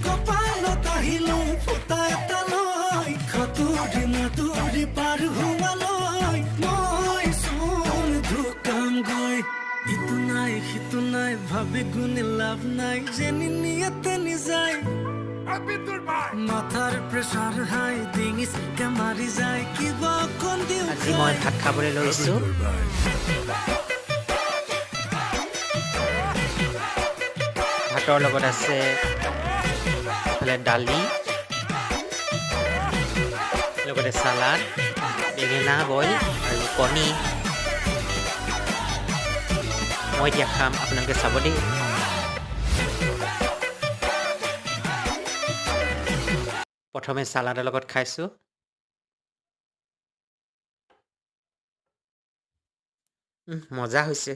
কপালত আহিলো ফুটা এটা লৈ খতুৰি মাতুৰি পাৰ হোৱালৈ মই চোন ঢুকাম গৈ ইটো নাই সিটো নাই ভাবি গুণে লাভ নাই যেনি নিয়াতে নিযায় মাথাৰ প্ৰেছাৰ হাই ডিঙি চিকা মাৰি যায় কিবা অকণ দিওঁ আজি মই ভাত খাবলৈ লৈছোঁ ভাতৰ লগত আছে এইফালে দালি লগতে চালাড বেঙেনা বইল আৰু কণী মই এতিয়া খাম আপোনালোকে চাব দেই প্ৰথমে চালাডৰ লগত খাইছোঁ মজা হৈছে